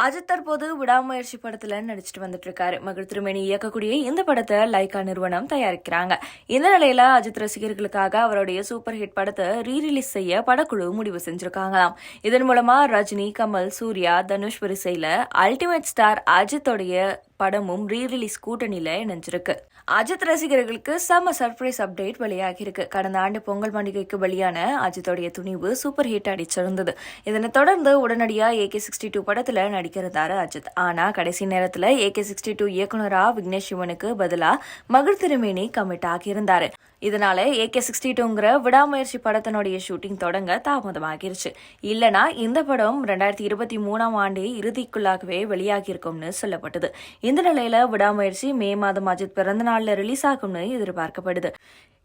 அஜித் தற்போது விடாமுயற்சி படத்துல நடிச்சிட்டு வந்துட்டு இருக்காரு. மகள் திருமேனி இயக்கக்கூடிய இந்த படத்தை லைகா நிறுவனம் தயாரிக்கிறாங்க. இந்த நிலையில அஜித் ரசிகர்களுக்காக அவருடைய சூப்பர் ஹிட் படத்தை ரீரிலீஸ் செய்ய படக்குழு முடிவு செஞ்சிருக்காங்களாம். இதன் மூலமா ரஜினி, கமல், சூர்யா, தனுஷ் வரிசையில அல்டிமேட் ஸ்டார் அஜித்தோடைய படமும் ரீரிலீஸ் கூட்டணியில இணைஞ்சிருக்கு. அஜித் ரசிகர்களுக்கு செம்ம சர்ப்ரைஸ் அப்டேட் வெளியாகி இருக்கு. கடந்த ஆண்டு பொங்கல் பண்டிகைக்கு வெளியான அஜித்தோடைய துணிவு சூப்பர் ஹிட் அடிச்சிருந்தது. இதனை தொடர்ந்து உடனடியா AK62 படத்துல நடிக்கிறதாரு அஜித். ஆனா கடைசி நேரத்துல AK62 இயக்குனரா விக்னேஷ் சிவனுக்கு பதிலா மகள் திருமேனி கமிட் ஆகியிருந்தாரு. இதனால AK62ங்கிற விடாமுயற்சி படத்தினுடைய ஷூட்டிங் தொடங்க தாமதமாகிருச்சு. இல்லனா இந்த படம் 2023ஆம் ஆண்டு இறுதிக்குள்ளாகவே வெளியாகியிருக்கும்னு சொல்லப்பட்டது. இந்த நிலையில விடாமுயற்சி மே மாதம் அஜித் பிறந்த நாள்ல ரிலீஸ் ஆகும்னு எதிர்பார்க்கப்படுது.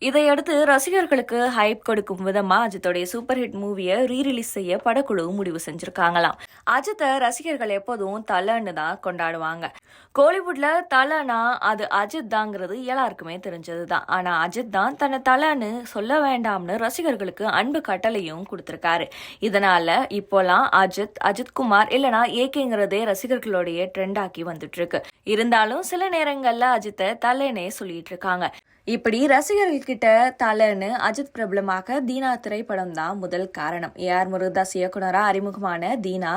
இதையடுத்து ரசிகர்களுக்கு ஹைப் கொடுக்கும் விதமா அஜித்தோடைய சூப்பர் ஹிட் மூவியை ரீரிலீஸ் செய்ய படக்குழு முடிவு செஞ்சிருக்காங்களாம். அஜித்தை ரசிகர்கள் எப்போதும் தலன்னு தான் கொண்டாடுவாங்க. கோலிவுட்ல தலனா அது அஜித் தாங்கிறது எல்லாருக்குமே தெரிஞ்சதுதான். ஆனா அஜித் தான் தன்னை தலன்னு சொல்ல வேண்டாம்னு ரசிகர்களுக்கு அன்பு கட்டளையும் கொடுத்திருக்காரு. இதனால இப்போலாம் அஜித்குமார் இல்லனா ஏகேங்கிறதே ரசிகர்களுடைய ட்ரெண்ட் ஆக்கி வந்துட்டு இருக்கு. இருந்தாலும் சில நேரங்கள்ல அஜித்தை தலனே சொல்லிட்டு இருக்காங்க. இப்படி ரசிகர்கள் கிட்ட தலன்னு அஜித் பிரபலமாக தீனா திரைப்படம் தான் முதல் காரணம். AR முருகதாஸ் இயக்குனரா அறிமுகமான தீனா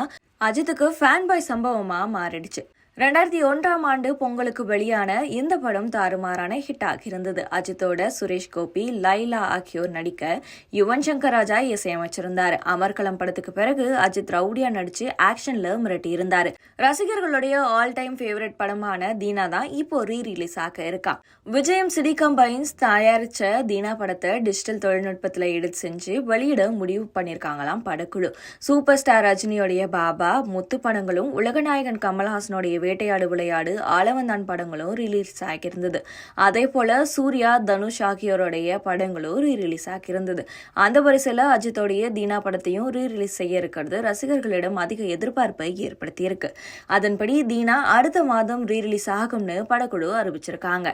அஜித்துக்கு ஃபேன் பாய் சம்பவமா மாறிடுச்சு. 2001ஆம் ஆண்டு பொங்கலுக்கு வெளியான இந்த படம் தாறுமாறான ஹிட் ஆகியிருந்தது. அஜித்தோட சுரேஷ் கோபி, லைலா ஆகியோர் நடிக்க யுவன் சங்கர் ராஜா இசையமைச்சிருந்தாரு. அமர்கலம் படத்துக்கு பிறகு அஜித் ரவுடியா நடிச்சு ஆக்ஷன்ல மிரட்டி இருந்தாரு. ரசிகர்களுடைய ஆல் டைம் ஃபேவரட் படமான தீனா தான் இப்போ ரீரிலீஸ் ஆக இருக்கா. விஜயம் சிடி கம்பைன்ஸ் தயாரிச்ச தீனா படத்தை டிஜிட்டல் தொழில்நுட்பத்துல எடிட் செஞ்சு வெளியிட முடிவு பண்ணிருக்காங்களாம் படக்குழு. சூப்பர் ஸ்டார் ரஜினியோடைய பாபா, முத்து படங்களும் உலகநாயகன் கமல்ஹாசனுடைய வேட்டையாடு விளையாடு, ஆலவந்தான் படங்களும் ரிலீஸ் ஆகியிருந்தது. அதே போல சூர்யா, தனுஷ் ஆகியோருடைய படங்களும் ரீரிலீஸ் ஆகியிருந்தது. அந்த வரிசையில அஜித்தோடைய தீனா படத்தையும் ரீரிலீஸ் செய்ய இருக்கிறது ரசிகர்களிடம் அதிக எதிர்பார்ப்பை ஏற்படுத்தியிருக்கு. அதன்படி தீனா அடுத்த மாதம் ரீரிலீஸ் ஆகும்னு படக்குழு அறிவிச்சிருக்காங்க.